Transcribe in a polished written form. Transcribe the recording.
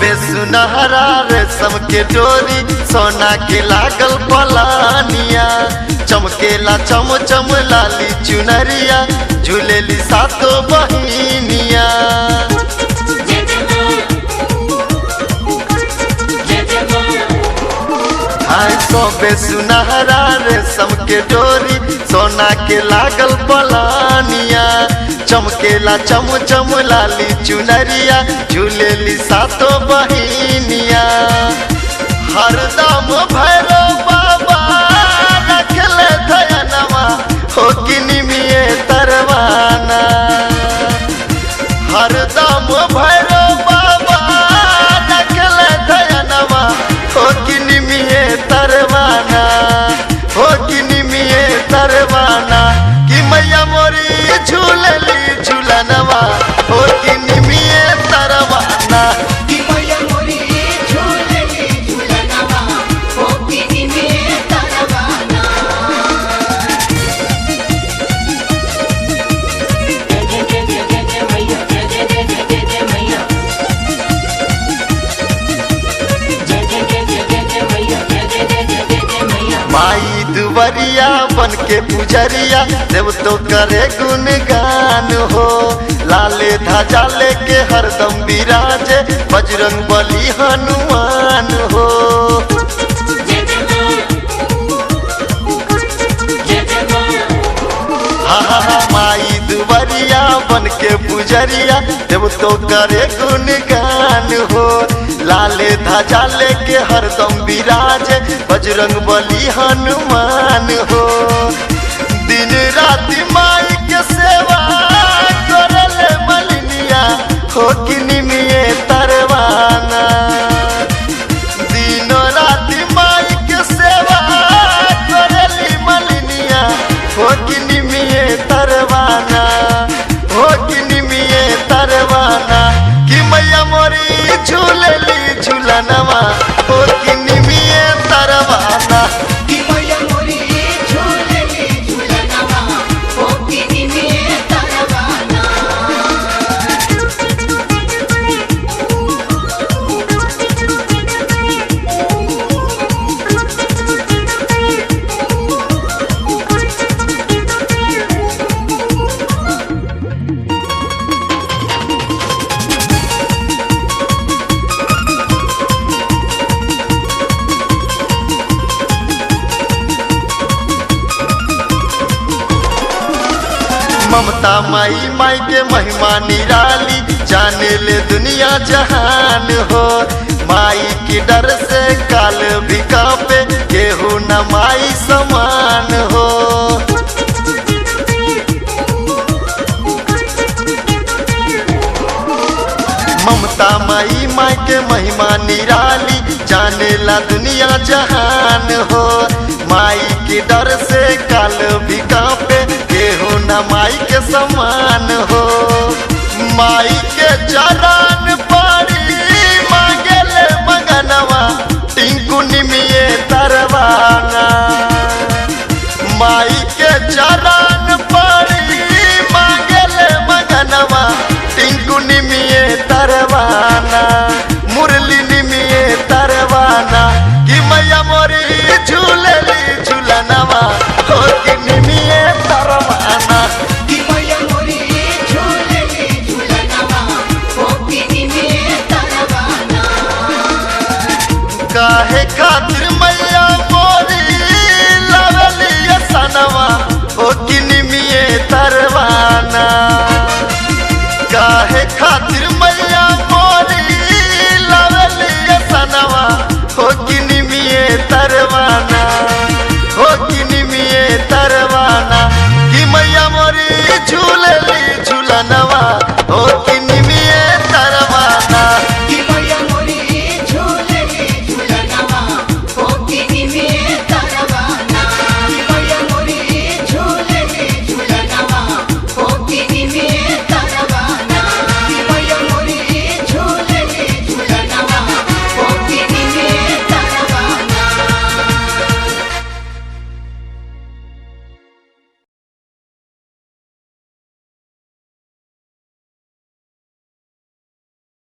सबे सुनहरा रेशम के डोरी सोना के लागल पलानिया चमकेला चम चम लाली चुनरिया झूलेली सातो बहिनिया। सबे सुनहरा रेशम के डोरी सोना के लागल पलानिया चमकेला चम चम लाली चुनरिया झूलेली सातो बहिनिया। हरदम भैरो बाबा रखले धयनवा हो किनिमिए तरवाना। हरदम भैरो बाबा रखले धयनवा हो किनिमिए तरवाना हो किनिमिए तरवाना कि मैया मोरी झूलली झूलनवा हो किनिमिए तरवाना। कि मैया मोरी झूलली झूलनवा हो किनिमिए तरवाना। माई दुवरिया बन के पुजरिया देव तो करे गुणगान हो। लाले ध्वजा लेके हरदम विराजे बजरंग बली हनुमान हो। माई दुवरिया बन के पुजरिया देव तो करे गुणगान हो। लाले ध्वजा लेके हरदम विराजे बजरंग बली हनुमान हो। दिन रात माई के सेवा करले मलिनिया हो किनिमिए तरवाना। दिन रात माई के सेवा करली मलिनिया हो किनिमिए तरवाना हो किनिमिए तरवाना कि मैया मोरी झूलली झूलनवा हो किनिमिए तरवाना। कि मैया मोरी झूलली झूलनवा हो किनिमिए तरवाना। ममता माई माई के महिमा निराली जाने ले दुनिया जहान हो। माई के डर से काल भी कांपे केहू न माई समान हो। ममता माई माई के महिमा निराली जाने ला दुनिया जहान हो। माई के डर से